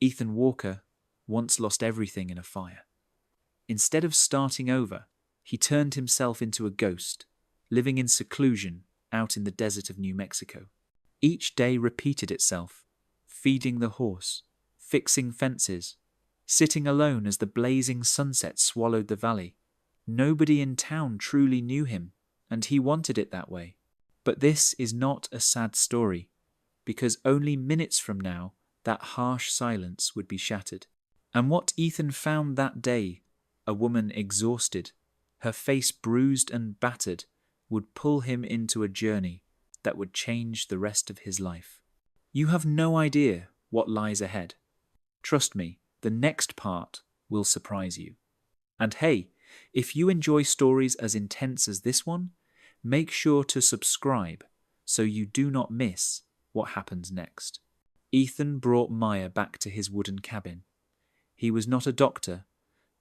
Ethan Walker once lost everything in a fire. Instead of starting over, he turned himself into a ghost, living in seclusion out in the desert of New Mexico. Each day repeated itself, feeding the horse, fixing fences, sitting alone as the blazing sunset swallowed the valley. Nobody in town truly knew him, and he wanted it that way. But this is not a sad story, because only minutes from now that harsh silence would be shattered. And what Ethan found that day, a woman exhausted, her face bruised and battered, would pull him into a journey that would change the rest of his life. You have no idea what lies ahead. Trust me, the next part will surprise you. And hey, if you enjoy stories as intense as this one, make sure to subscribe so you do not miss what happens next. Ethan brought Maya back to his wooden cabin. He was not a doctor,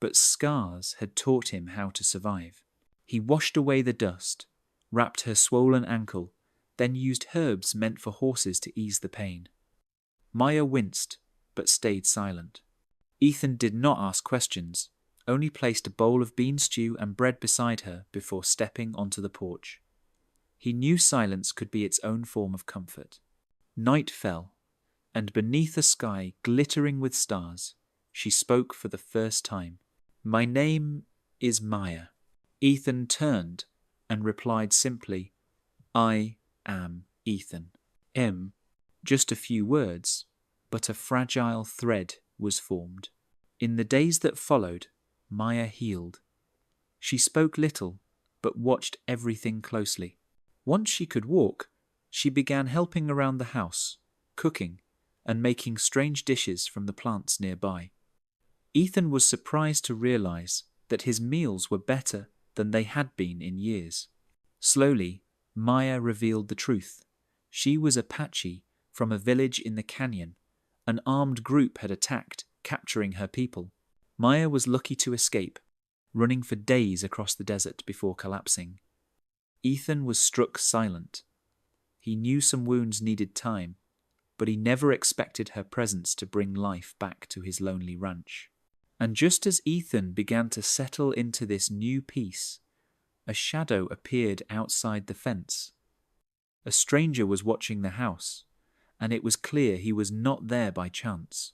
but scars had taught him how to survive. He washed away the dust, wrapped her swollen ankle, then used herbs meant for horses to ease the pain. Maya winced, but stayed silent. Ethan did not ask questions, only placed a bowl of bean stew and bread beside her before stepping onto the porch. He knew silence could be its own form of comfort. Night fell, and beneath a sky glittering with stars, she spoke for the first time. "My name is Maya." Ethan turned and replied simply, "I am Ethan." Just a few words, but a fragile thread was formed. In the days that followed, Maya healed. She spoke little, but watched everything closely. Once she could walk, she began helping around the house, cooking, and making strange dishes from the plants nearby. Ethan was surprised to realize that his meals were better than they had been in years. Slowly, Maya revealed the truth. She was Apache from a village in the canyon. An armed group had attacked, capturing her people. Maya was lucky to escape, running for days across the desert before collapsing. Ethan was struck silent. He knew some wounds needed time, but he never expected her presence to bring life back to his lonely ranch. And just as Ethan began to settle into this new peace, a shadow appeared outside the fence. A stranger was watching the house, and it was clear he was not there by chance.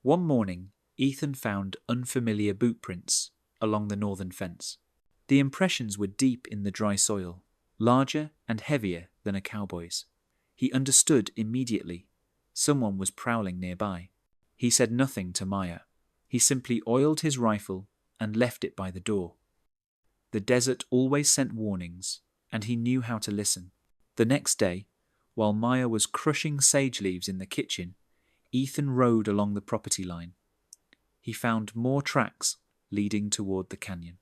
One morning, Ethan found unfamiliar boot prints along the northern fence. The impressions were deep in the dry soil, larger and heavier than a cowboy's. He understood immediately. Someone was prowling nearby. He said nothing to Maya. He simply oiled his rifle and left it by the door. The desert always sent warnings, and he knew how to listen. The next day, while Maya was crushing sage leaves in the kitchen, Ethan rode along the property line. He found more tracks leading toward the canyon.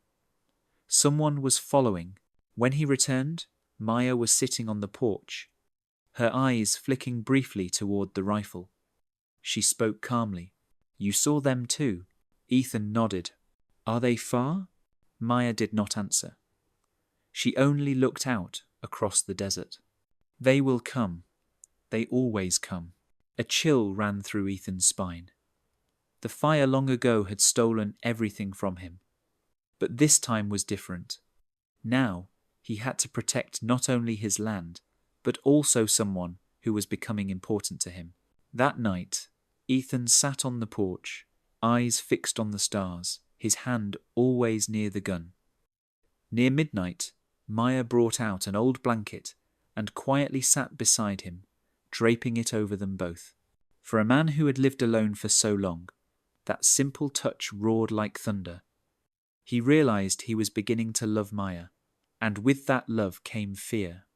Someone was following. When he returned, Maya was sitting on the porch, her eyes flicking briefly toward the rifle. She spoke calmly. "You saw them too?" Ethan nodded. "Are they far?" Maya did not answer. She only looked out across the desert. "They will come. They always come." A chill ran through Ethan's spine. The fire long ago had stolen everything from him. But this time was different. Now he had to protect not only his land, but also someone who was becoming important to him. That night, Ethan sat on the porch, eyes fixed on the stars, his hand always near the gun. Near midnight, Maya brought out an old blanket and quietly sat beside him, draping it over them both. For a man who had lived alone for so long, that simple touch roared like thunder. He realized he was beginning to love Maya, and with that love came fear.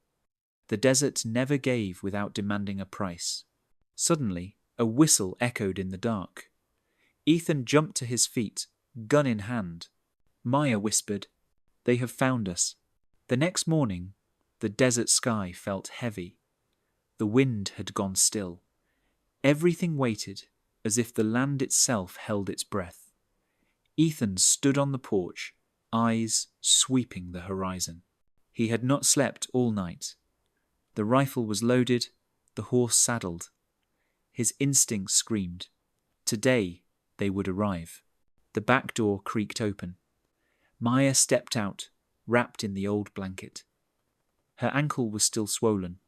The desert never gave without demanding a price. Suddenly, a whistle echoed in the dark. Ethan jumped to his feet, gun in hand. Maya whispered, "They have found us." The next morning, the desert sky felt heavy. The wind had gone still. Everything waited, as if the land itself held its breath. Ethan stood on the porch, eyes sweeping the horizon. He had not slept all night. The rifle was loaded, the horse saddled. His instinct screamed, Today they would arrive. The back door creaked open. Maya stepped out, wrapped in the old blanket. Her ankle was still swollen,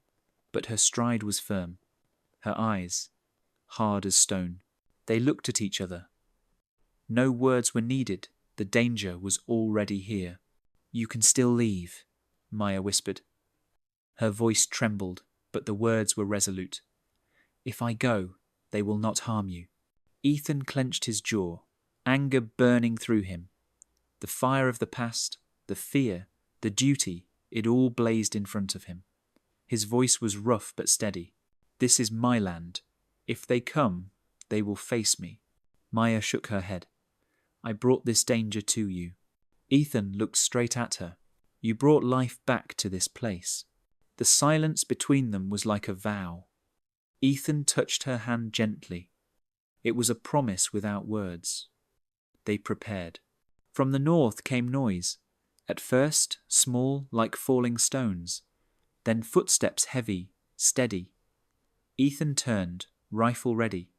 but her stride was firm. Her eyes, hard as stone. They looked at each other. No words were needed. The danger was already here. "You can still leave," Maya whispered. Her voice trembled, but the words were resolute. "If I go, they will not harm you." Ethan clenched his jaw, anger burning through him. The fire of the past, the fear, the duty, it all blazed in front of him. His voice was rough but steady. "This is my land. If they come, they will face me." Maya shook her head. "I brought this danger to you." Ethan looked straight at her. "You brought life back to this place." The silence between them was like a vow. Ethan touched her hand gently. It was a promise without words. They prepared. From the north came noise. At first, small, like falling stones. Then footsteps heavy, steady. Ethan turned, rifle ready.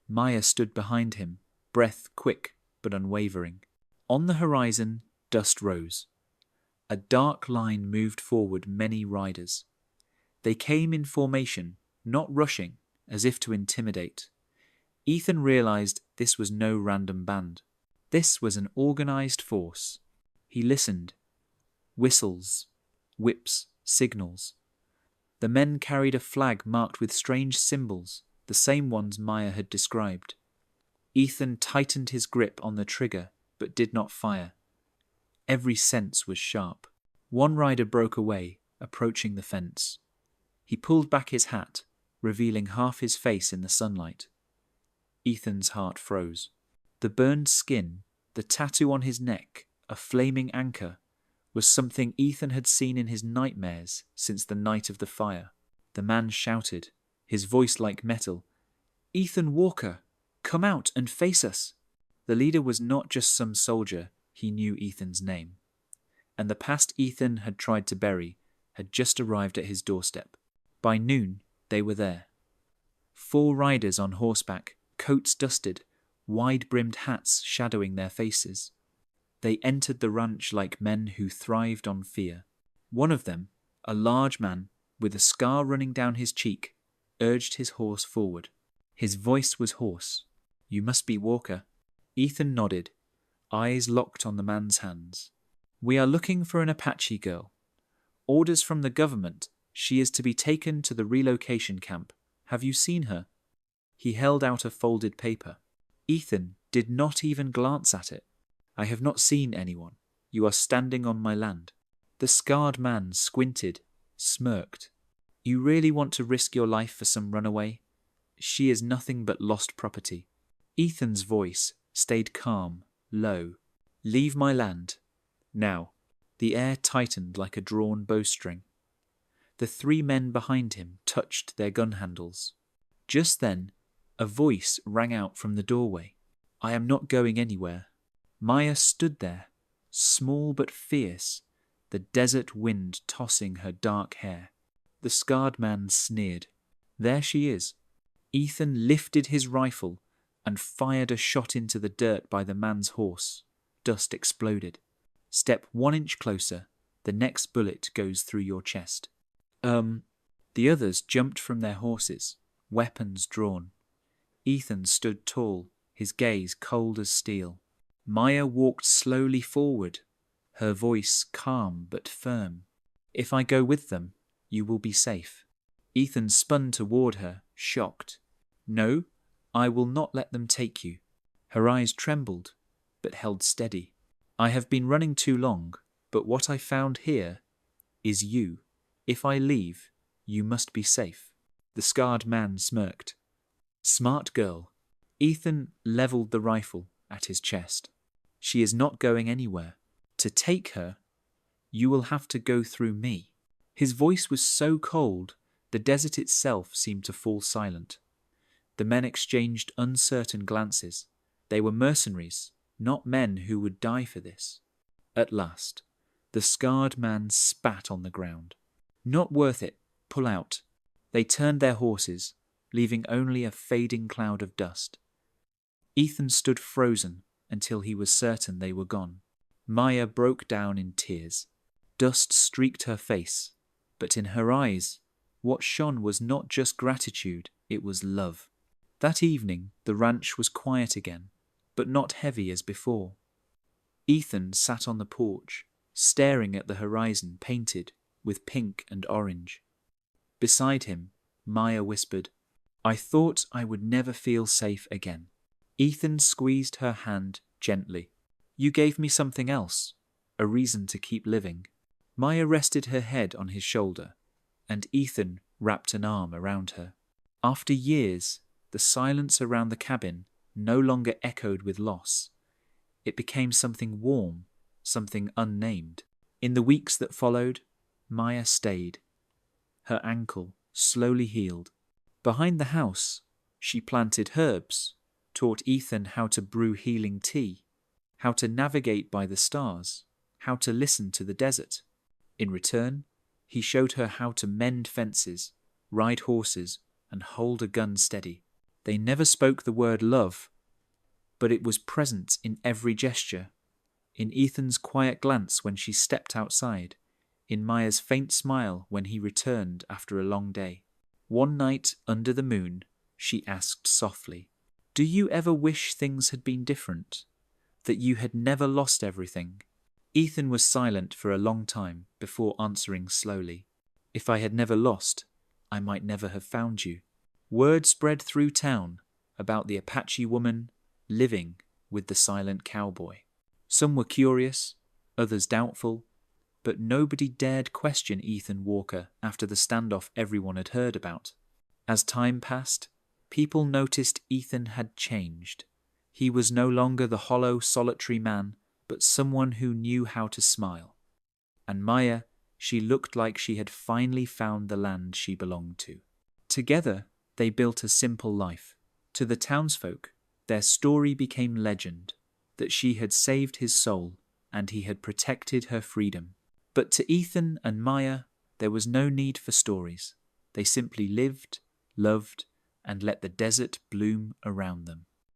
Maya stood behind him, breath quick but unwavering. On the horizon, dust rose. A dark line moved forward many riders. They came in formation, not rushing, as if to intimidate. Ethan realized this was no random band. This was an organized force. He listened. Whistles, whips, signals. The men carried a flag marked with strange symbols, the same ones Maya had described. Ethan tightened his grip on the trigger, but did not fire. Every sense was sharp. One rider broke away, approaching the fence. He pulled back his hat, revealing half his face in the sunlight. Ethan's heart froze. The burned skin, the tattoo on his neck, a flaming anchor, was something Ethan had seen in his nightmares since the night of the fire. The man shouted, his voice like metal, "Ethan Walker, come out and face us." The leader was not just some soldier, he knew Ethan's name. And the past Ethan had tried to bury had just arrived at his doorstep. By noon, they were there. 4 riders on horseback, coats dusted, wide-brimmed hats shadowing their faces. They entered the ranch like men who thrived on fear. One of them, a large man with a scar running down his cheek, urged his horse forward. His voice was hoarse. "You must be Walker." Ethan nodded, eyes locked on the man's hands. "We are looking for an Apache girl. Orders from the government. She is to be taken to the relocation camp. Have you seen her?" He held out a folded paper. Ethan did not even glance at it. "I have not seen anyone. You are standing on my land." The scarred man squinted, smirked. "You really want to risk your life for some runaway? She is nothing but lost property." Ethan's voice stayed calm, low. "Leave my land. Now." The air tightened like a drawn bowstring. The 3 men behind him touched their gun handles. Just then, a voice rang out from the doorway. "I am not going anywhere." Maya stood there, small but fierce, the desert wind tossing her dark hair. The scarred man sneered. "There she is." Ethan lifted his rifle and fired a shot into the dirt by the man's horse. Dust exploded. "Step 1 inch closer. The next bullet goes through your chest." The others jumped from their horses, weapons drawn. Ethan stood tall, his gaze cold as steel. Maya walked slowly forward, her voice calm but firm. "If I go with them, you will be safe." Ethan spun toward her, shocked. "No, I will not let them take you." Her eyes trembled, but held steady. "I have been running too long, but what I found here is you. If I leave, you must be safe." The scarred man smirked. "Smart girl." Ethan leveled the rifle at his chest. "She is not going anywhere. To take her, you will have to go through me." His voice was so cold, the desert itself seemed to fall silent. The men exchanged uncertain glances. They were mercenaries, not men who would die for this. At last, the scarred man spat on the ground. "Not worth it. Pull out." They turned their horses, leaving only a fading cloud of dust. Ethan stood frozen until he was certain they were gone. Maya broke down in tears. Dust streaked her face, but in her eyes, what shone was not just gratitude, it was love. That evening, the ranch was quiet again, but not heavy as before. Ethan sat on the porch, staring at the horizon painted with pink and orange. Beside him, Maya whispered, "I thought I would never feel safe again." Ethan squeezed her hand gently. "You gave me something else, a reason to keep living." Maya rested her head on his shoulder, and Ethan wrapped an arm around her. After years, the silence around the cabin no longer echoed with loss. It became something warm, something unnamed. In the weeks that followed, Maya stayed. Her ankle slowly healed. Behind the house, she planted herbs, taught Ethan how to brew healing tea, how to navigate by the stars, how to listen to the desert. In return, he showed her how to mend fences, ride horses, and hold a gun steady. They never spoke the word love, but it was present in every gesture, in Ethan's quiet glance when she stepped outside, in Maya's faint smile when he returned after a long day. One night under the moon, she asked softly, "Do you ever wish things had been different? That you had never lost everything?" Ethan was silent for a long time before answering slowly, "If I had never lost, I might never have found you." Word spread through town about the Apache woman living with the silent cowboy. Some were curious, others doubtful, but nobody dared question Ethan Walker after the standoff everyone had heard about. As time passed, people noticed Ethan had changed. He was no longer the hollow, solitary man, but someone who knew how to smile. And Maya, she looked like she had finally found the land she belonged to. Together, they built a simple life. To the townsfolk, their story became legend, that she had saved his soul and he had protected her freedom. But to Ethan and Maya, there was no need for stories. They simply lived, loved, and let the desert bloom around them.